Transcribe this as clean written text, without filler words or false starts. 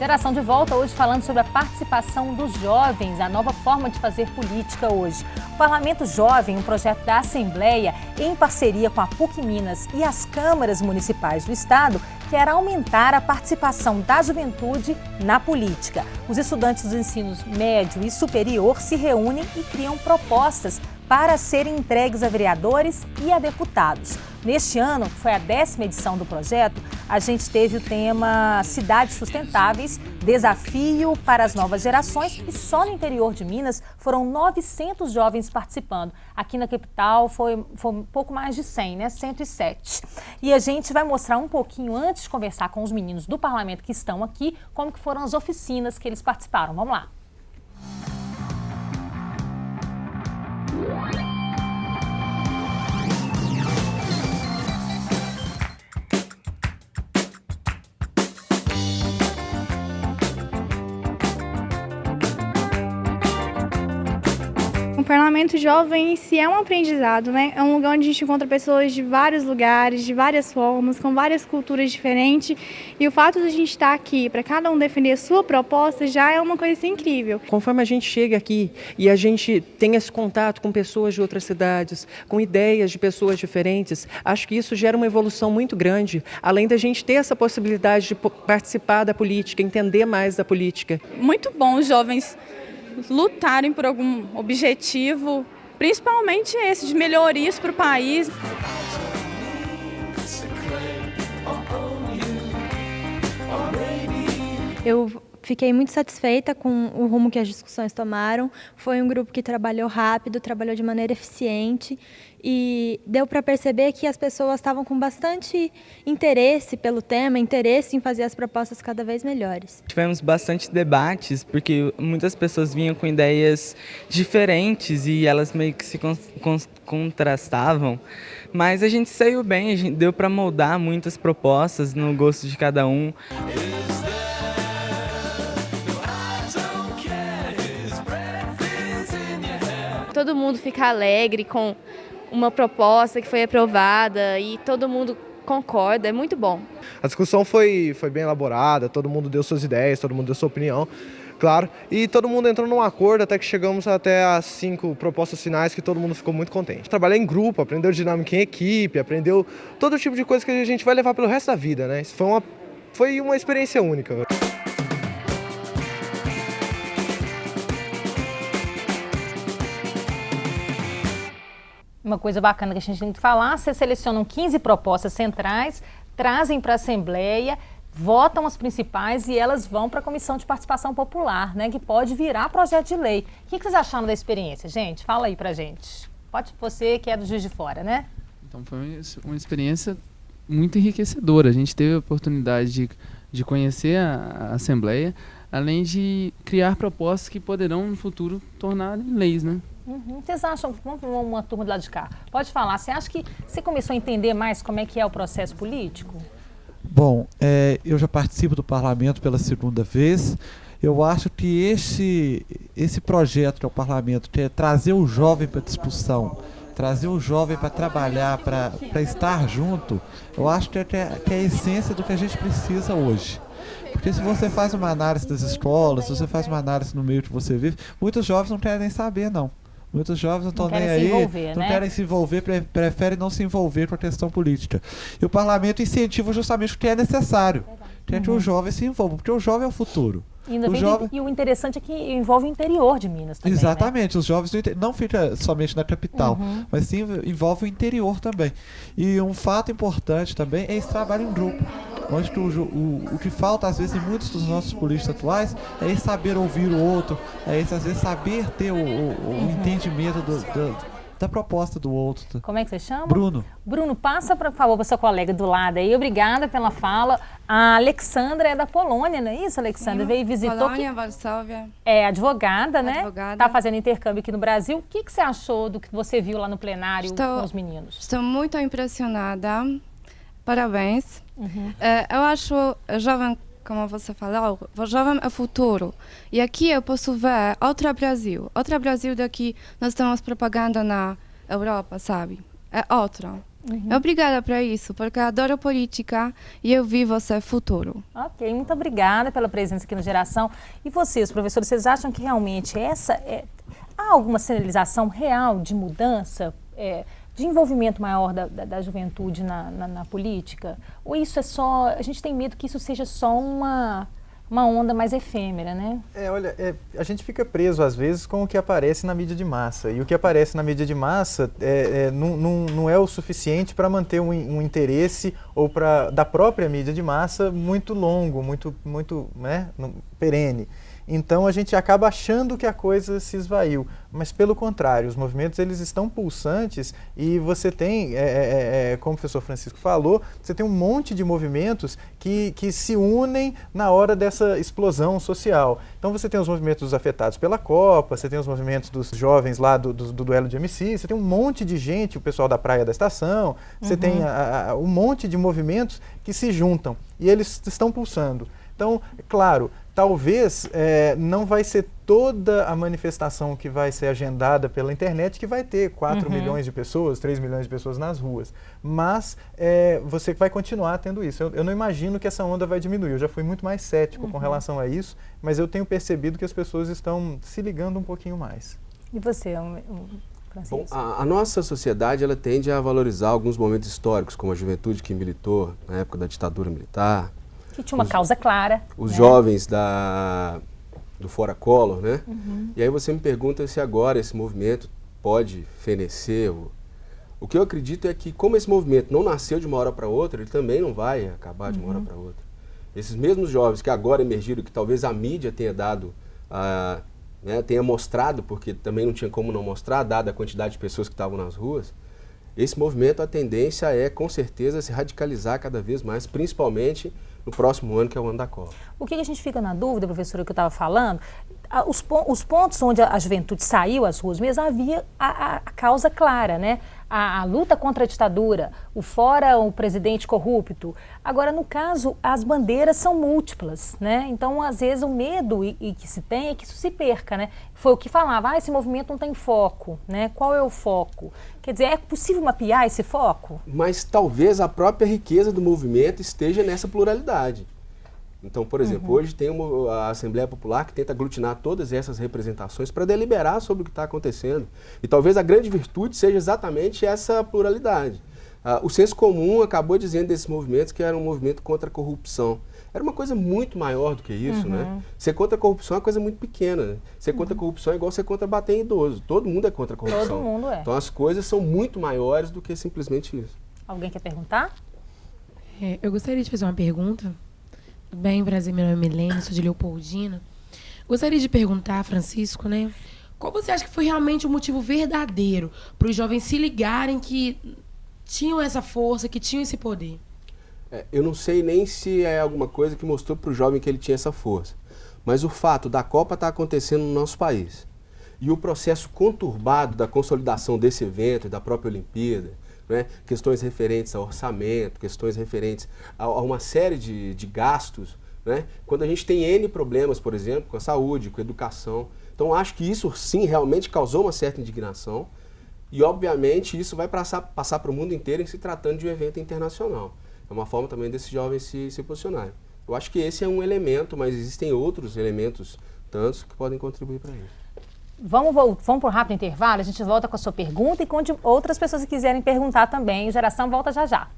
Geração de volta hoje falando sobre a participação dos jovens, a nova forma de fazer política hoje. O Parlamento Jovem, um projeto da Assembleia, em parceria com a PUC Minas e as câmaras municipais do estado, quer aumentar a participação da juventude na política. Os estudantes dos ensinos médio e superior se reúnem e criam propostas para serem entregues a vereadores e a deputados. Neste ano, foi a 10ª edição do projeto, a gente teve o tema Cidades Sustentáveis, Desafio para as Novas Gerações, e só no interior de Minas foram 900 jovens participando. Aqui na capital foi um pouco mais de 100, né? 107. E a gente vai mostrar um pouquinho, antes de conversar com os meninos do parlamento que estão aqui, como que foram as oficinas que eles participaram. Vamos lá. O Parlamento Jovem em si é um aprendizado, né? É um lugar onde a gente encontra pessoas de vários lugares, de várias formas, com várias culturas diferentes. E o fato de a gente estar aqui para cada um defender a sua proposta já é uma coisa assim, incrível. Conforme a gente chega aqui e a gente tem esse contato com pessoas de outras cidades, com ideias de pessoas diferentes, acho que isso gera uma evolução muito grande, além da gente ter essa possibilidade de participar da política, entender mais da política. Muito bom os jovens lutarem por algum objetivo, principalmente esse de melhorias para o país. Eu fiquei muito satisfeita com o rumo que as discussões tomaram. Foi um grupo que trabalhou rápido, trabalhou de maneira eficiente e deu para perceber que as pessoas estavam com bastante interesse pelo tema, interesse em fazer as propostas cada vez melhores. Tivemos bastante debates, porque muitas pessoas vinham com ideias diferentes e elas meio que se contrastavam, mas a gente saiu bem, deu para moldar muitas propostas no gosto de cada um. Todo mundo fica alegre com uma proposta que foi aprovada e todo mundo concorda, é muito bom. A discussão foi bem elaborada, todo mundo deu suas ideias, todo mundo deu sua opinião, claro, e todo mundo entrou num acordo até que chegamos até as 5 propostas finais que todo mundo ficou muito contente. Trabalhar em grupo, aprendeu dinâmica em equipe, aprendeu todo tipo de coisa que a gente vai levar pelo resto da vida, né? Isso foi uma experiência única. Uma coisa bacana que a gente tem que falar, vocês selecionam 15 propostas centrais, trazem para a Assembleia, votam as principais e elas vão para a Comissão de Participação Popular, né, que pode virar projeto de lei. O que vocês acharam da experiência, gente? Fala aí pra gente. Pode você que é do Juiz de Fora, né? Então foi uma experiência muito enriquecedora. A gente teve a oportunidade de conhecer a Assembleia, além de criar propostas que poderão no futuro tornar leis, né? Vocês acham, vamos uma turma do lado de cá, pode falar, você acha que você começou a entender mais como é que é o processo político? Bom, eu já participo do parlamento pela 2ª vez. Eu acho que esse projeto que é o parlamento, que é trazer o jovem para a discussão, trazer o jovem para trabalhar, para estar junto, eu acho que é a essência do que a gente precisa hoje. Porque se você faz uma análise das escolas, se você faz uma análise no meio que você vive, muitos jovens não querem nem saber, não. Muitos jovens não estão nem aí, não querem se envolver, preferem não se envolver com a questão política. E o parlamento incentiva justamente o que é necessário, que é que o jovem se envolva, porque o jovem é o futuro. E o interessante é que envolve o interior de Minas também. Exatamente, né? Os jovens não ficam somente na capital, mas sim envolve o interior também. E um fato importante também é esse trabalho em grupo, onde o que falta às vezes em muitos dos nossos políticos atuais é esse saber ouvir o outro, é esse às vezes saber ter o entendimento da proposta do outro. Como é que você chama? Bruno. Bruno, passa, por favor, para sua colega do lado aí. Obrigada pela fala. A Alexandra é da Polônia, não é isso, Alexandra? Sim, veio e visitou. Polônia, Varsóvia. É advogada, né? Advogada. Está fazendo intercâmbio aqui no Brasil. O que você achou do que você viu lá no plenário com os meninos? Estou muito impressionada. Parabéns. Eu acho jovem, como você falou, o jovem é o futuro. E aqui eu posso ver outro Brasil daqui nós temos propaganda na Europa, sabe? É outra. Obrigada por isso, porque eu adoro política e eu vi você futuro. Ok, muito obrigada pela presença aqui no Geração. E vocês, professores, vocês acham que realmente há alguma sinalização real de mudança, de envolvimento maior da juventude na política? Ou isso é só, a gente tem medo que isso seja só uma onda mais efêmera, né? Olha, a gente fica preso às vezes com o que aparece na mídia de massa, e o que aparece na mídia de massa não é o suficiente para manter um interesse ou da própria mídia de massa muito longo, muito né, perene. Então a gente acaba achando que a coisa se esvaiu, mas pelo contrário, os movimentos eles estão pulsantes e você tem, como o professor Francisco falou, você tem um monte de movimentos que se unem na hora dessa explosão social. Então você tem os movimentos afetados pela Copa, você tem os movimentos dos jovens lá do duelo de MC, você tem um monte de gente, o pessoal da Praia da Estação, você tem um monte de movimentos que se juntam e eles estão pulsando. Então, claro, talvez não vai ser toda a manifestação que vai ser agendada pela internet que vai ter 4 milhões de pessoas, 3 milhões de pessoas nas ruas. Mas você vai continuar tendo isso. Eu não imagino que essa onda vai diminuir. Eu já fui muito mais cético com relação a isso, mas eu tenho percebido que as pessoas estão se ligando um pouquinho mais. E você, Francisco? Bom, a nossa sociedade ela tende a valorizar alguns momentos históricos, como a juventude que militou na época da ditadura militar, que tinha uma causa clara. Os jovens do Fora Collor, né? E aí você me pergunta se agora esse movimento pode fenecer. O que eu acredito é que, como esse movimento não nasceu de uma hora para outra, ele também não vai acabar de uma hora para outra. Esses mesmos jovens que agora emergiram, que talvez a mídia tenha dado, tenha mostrado, porque também não tinha como não mostrar, dada a quantidade de pessoas que estavam nas ruas, esse movimento, a tendência é, com certeza, se radicalizar cada vez mais, principalmente no próximo ano, que é o ano da Copa. O que a gente fica na dúvida, professora, que eu estava falando, os pontos onde a juventude saiu às ruas mesmo, havia a causa clara, né? A luta contra a ditadura, o fora o presidente corrupto. Agora, no caso, as bandeiras são múltiplas, né? Então, às vezes, o medo que se tem é que isso se perca, né? Foi o que falava, esse movimento não tem foco, né? Qual é o foco? Quer dizer, é possível mapear esse foco? Mas talvez a própria riqueza do movimento esteja nessa pluralidade. Então, por exemplo, hoje tem a Assembleia Popular que tenta aglutinar todas essas representações para deliberar sobre o que está acontecendo. E talvez a grande virtude seja exatamente essa pluralidade. O senso comum acabou dizendo desses movimentos que era um movimento contra a corrupção. Era uma coisa muito maior do que isso, né? Ser contra a corrupção é uma coisa muito pequena, né? Ser contra a corrupção é igual ser contra bater em idoso. Todo mundo é contra a corrupção. Todo mundo é. Então as coisas são muito maiores do que simplesmente isso. Alguém quer perguntar? Eu gostaria de fazer uma pergunta. Tudo bem, Brasil? Meu nome é Milene, sou de Leopoldina. Gostaria de perguntar, Francisco, né? Qual você acha que foi realmente o motivo verdadeiro para os jovens se ligarem que tinham essa força, que tinham esse poder? Eu não sei nem se é alguma coisa que mostrou para o jovem que ele tinha essa força. Mas o fato da Copa estar acontecendo no nosso país e o processo conturbado da consolidação desse evento e da própria Olimpíada, né? Questões referentes ao orçamento, questões referentes a uma série de gastos, né? Quando a gente tem N problemas, por exemplo, com a saúde, com a educação. Então, acho que isso sim realmente causou uma certa indignação e, obviamente, isso vai passar para o mundo inteiro em se tratando de um evento internacional. É uma forma também desses jovens se posicionarem. Eu acho que esse é um elemento, mas existem outros elementos, tantos, que podem contribuir para isso. Vamos para um rápido intervalo, a gente volta com a sua pergunta e com outras pessoas que quiserem perguntar também. O Geração volta já já.